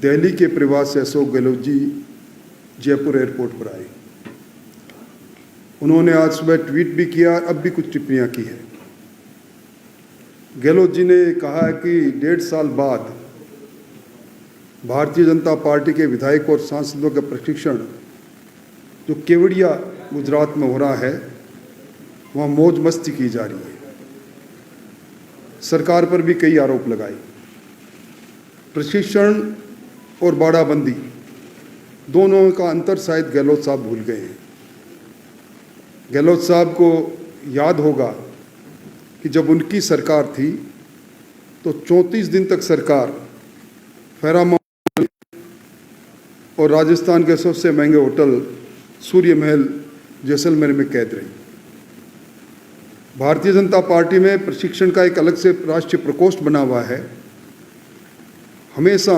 दिल्ली के प्रवास से अशोक गहलोत जी जयपुर एयरपोर्ट पर आए। उन्होंने आज सुबह ट्वीट भी किया, अब भी कुछ टिप्पणियां की है। गहलोत जी ने कहा है कि 1.5 साल बाद भारतीय जनता पार्टी के विधायक और सांसदों का प्रशिक्षण जो केवड़िया गुजरात में हो रहा है, वहाँ मौज मस्ती की जा रही है। सरकार पर भी कई आरोप लगाए। प्रशिक्षण और बाड़ाबंदी दोनों का अंतर शायद गहलोत साहब भूल गए हैं। गहलोत साहब को याद होगा कि जब उनकी सरकार थी तो 34 दिन तक सरकार फैरामाउंट और राजस्थान के सबसे महंगे होटल सूर्य महल जैसलमेर में कैद रही। भारतीय जनता पार्टी में प्रशिक्षण का एक अलग से राष्ट्रीय प्रकोष्ठ बना हुआ है। हमेशा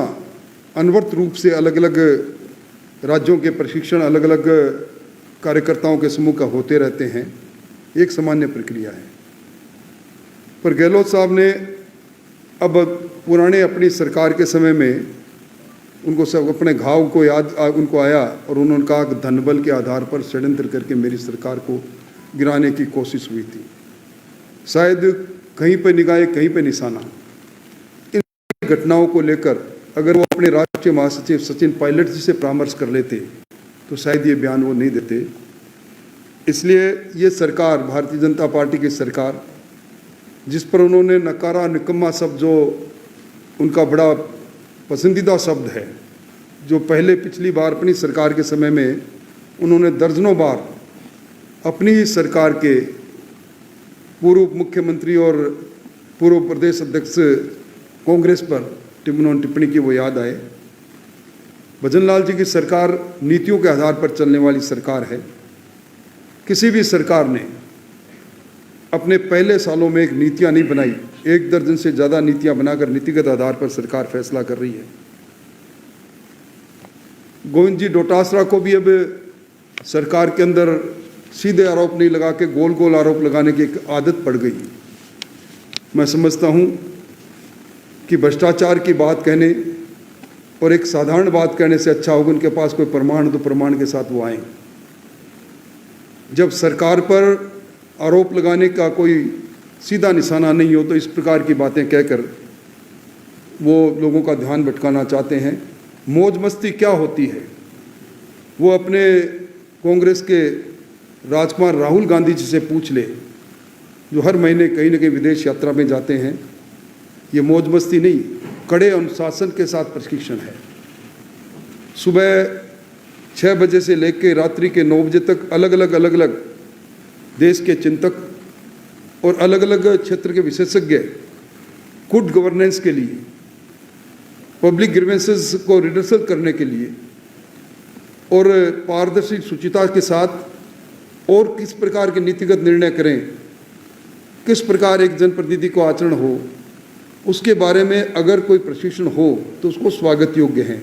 अनवरत रूप से अलग अलग राज्यों के प्रशिक्षण अलग अलग कार्यकर्ताओं के समूह का होते रहते हैं, एक सामान्य प्रक्रिया है। पर गहलोत साहब ने अब पुराने अपनी सरकार के समय में उनको सब अपने घाव को याद उनको आया और उन्होंने कहा कि धनबल के आधार पर षड्यंत्र करके मेरी सरकार को गिराने की कोशिश हुई थी। शायद कहीं पर निगाहे कहीं पर निशाना। इन घटनाओं को लेकर अगर वो अपने राष्ट्रीय महासचिव सचिन पायलट जी से परामर्श कर लेते तो शायद ये बयान वो नहीं देते। इसलिए ये सरकार, भारतीय जनता पार्टी की सरकार, जिस पर उन्होंने नकारा निकम्मा शब्द जो उनका बड़ा पसंदीदा शब्द है, जो पहले पिछली बार अपनी सरकार के समय में उन्होंने दर्जनों बार अपनी ही सरकार के पूर्व मुख्यमंत्री और पूर्व प्रदेश अध्यक्ष कांग्रेस पर उन्होंने टिप्पणी की, वो याद आए। भजनलाल जी की सरकार नीतियों के आधार पर चलने वाली सरकार है। किसी भी सरकार ने अपने पहले सालों में एक नीतियां नहीं बनाई, 1 दर्जन से ज़्यादा नीतियां बनाकर नीतिगत आधार पर सरकार फैसला कर रही है। गोविंद जी डोटासरा को भी अब सरकार के अंदर सीधे आरोप नहीं लगा के गोल गोल आरोप लगाने की एक आदत पड़ गई। मैं समझता हूं कि भ्रष्टाचार की बात कहने और एक साधारण बात कहने से अच्छा होगा उनके पास कोई प्रमाण तो प्रमाण के साथ वो आए। जब सरकार पर आरोप लगाने का कोई सीधा निशाना नहीं हो तो इस प्रकार की बातें कहकर वो लोगों का ध्यान भटकाना चाहते हैं। मौज मस्ती क्या होती है वो अपने कांग्रेस के राजकुमार राहुल गांधी जी से पूछ ले, जो हर महीने कहीं न कहीं विदेश यात्रा में जाते हैं। ये मौज मस्ती नहीं, कड़े अनुशासन के साथ प्रशिक्षण है। सुबह 6 बजे से लेकर रात्रि के 9 बजे तक अलग अलग देश के चिंतक और अलग अलग क्षेत्र के विशेषज्ञ गुड गवर्नेंस के लिए, पब्लिक ग्रीवेंसेस को रिडर्सल करने के लिए और पारदर्शी शुचिता के साथ और किस प्रकार के नीतिगत निर्णय करें, किस प्रकार एक जनप्रतिनिधि को आचरण हो, उसके बारे में अगर कोई प्रशिक्षण हो तो उसको स्वागत योग्य है।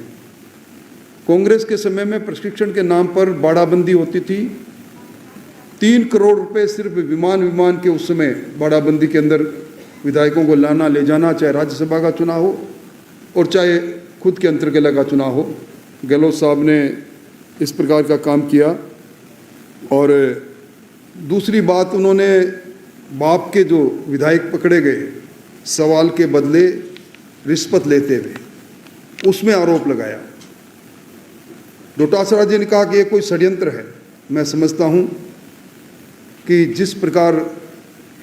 कांग्रेस के समय में प्रशिक्षण के नाम पर बाड़ाबंदी होती थी। 3 करोड़ रुपए सिर्फ विमान के उस समय बाड़ाबंदी के अंदर विधायकों को लाना ले जाना, चाहे राज्यसभा का चुनाव हो और चाहे खुद के अंतर्गला का चुनाव हो। गहलोत साहब ने इस प्रकार का काम किया। और दूसरी बात, उन्होंने बाप के जो विधायक पकड़े गए सवाल के बदले रिश्वत लेते हुए, उसमें आरोप लगाया। डोटासरा जी ने कहा कि ये कोई षड्यंत्र है। मैं समझता हूं कि जिस प्रकार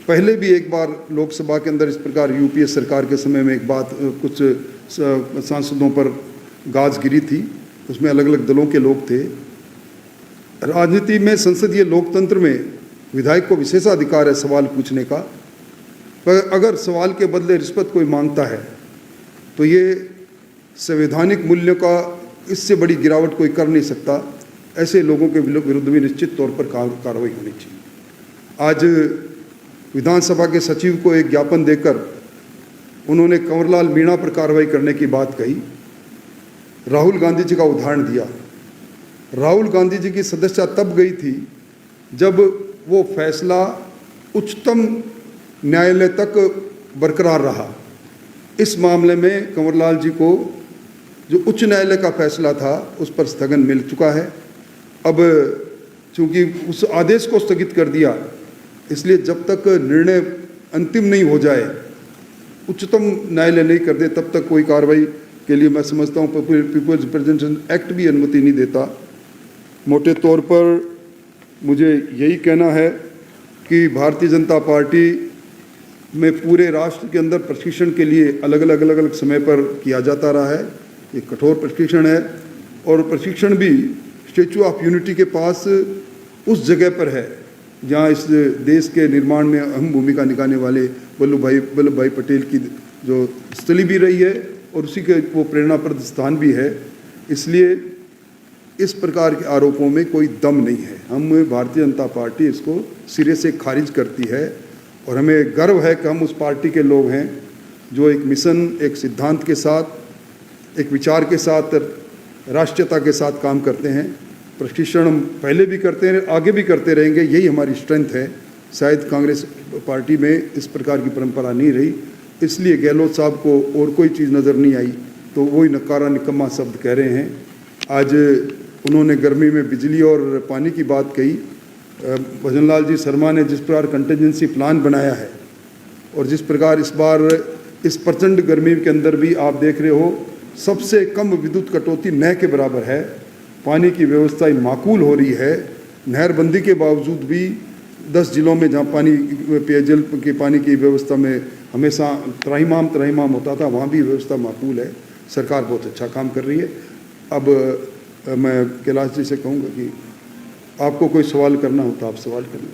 पहले भी एक बार लोकसभा के अंदर इस प्रकार यूपीए सरकार के समय में एक बात कुछ सांसदों पर गाज गिरी थी, उसमें अलग अलग दलों के लोग थे। राजनीति में, संसदीय लोकतंत्र में विधायक को विशेषाधिकार है सवाल पूछने का, पर अगर सवाल के बदले रिश्वत कोई मांगता है तो ये संवैधानिक मूल्यों का इससे बड़ी गिरावट कोई कर नहीं सकता। ऐसे लोगों के विरुद्ध भी निश्चित तौर पर कार्रवाई होनी चाहिए। आज विधानसभा के सचिव को एक ज्ञापन देकर उन्होंने कंवरलाल मीणा पर कार्रवाई करने की बात कही। राहुल गांधी जी का उदाहरण दिया। राहुल गांधी जी की सदस्यता तब गई थी जब वो फैसला उच्चतम न्यायालय तक बरकरार रहा। इस मामले में कंवरलाल जी को जो उच्च न्यायालय का फैसला था उस पर स्थगन मिल चुका है। अब चूंकि उस आदेश को स्थगित कर दिया, इसलिए जब तक निर्णय अंतिम नहीं हो जाए, उच्चतम न्यायालय नहीं कर दे, तब तक कोई कार्रवाई के लिए मैं समझता हूँ पीपल्स रिप्रेजेंटेशन एक्ट भी अनुमति नहीं देता। मोटे तौर पर मुझे यही कहना है कि भारतीय जनता पार्टी में पूरे राष्ट्र के अंदर प्रशिक्षण के लिए अलग अलग समय पर किया जाता रहा है। ये कठोर प्रशिक्षण है और प्रशिक्षण भी स्टैच्यू ऑफ यूनिटी के पास उस जगह पर है जहाँ इस देश के निर्माण में अहम भूमिका निभाने वाले वल्लभ भाई पटेल की जो स्थली भी रही है और उसी के वो प्रेरणाप्रद स्थान भी है। इसलिए इस प्रकार के आरोपों में कोई दम नहीं है। हम भारतीय जनता पार्टी इसको सिरे से खारिज करती है और हमें गर्व है कि हम उस पार्टी के लोग हैं जो एक मिशन, एक सिद्धांत के साथ, एक विचार के साथ, राष्ट्रीयता के साथ काम करते हैं। प्रशिक्षण हम पहले भी करते हैं, आगे भी करते रहेंगे, यही हमारी स्ट्रेंथ है। शायद कांग्रेस पार्टी में इस प्रकार की परंपरा नहीं रही, इसलिए गहलोत साहब को और कोई चीज़ नज़र नहीं आई तो वही नकारा निकम्मा शब्द कह रहे हैं। आज उन्होंने गर्मी में बिजली और पानी की बात कही। भजनलाल जी शर्मा ने जिस प्रकार कंटिजेंसी प्लान बनाया है और जिस प्रकार इस बार इस प्रचंड गर्मी के अंदर भी आप देख रहे हो सबसे कम विद्युत कटौती न के बराबर है, पानी की व्यवस्था माकूल हो रही है। नहरबंदी के बावजूद भी 10 जिलों में जहाँ पानी पेयजल के पानी की व्यवस्था में हमेशा त्राहिमाम होता था, वहाँ भी व्यवस्था माकूल है। सरकार बहुत अच्छा काम कर रही है। अब मैं कैलाश जी से कहूँगा कि आपको कोई सवाल करना हो तो आप सवाल करें।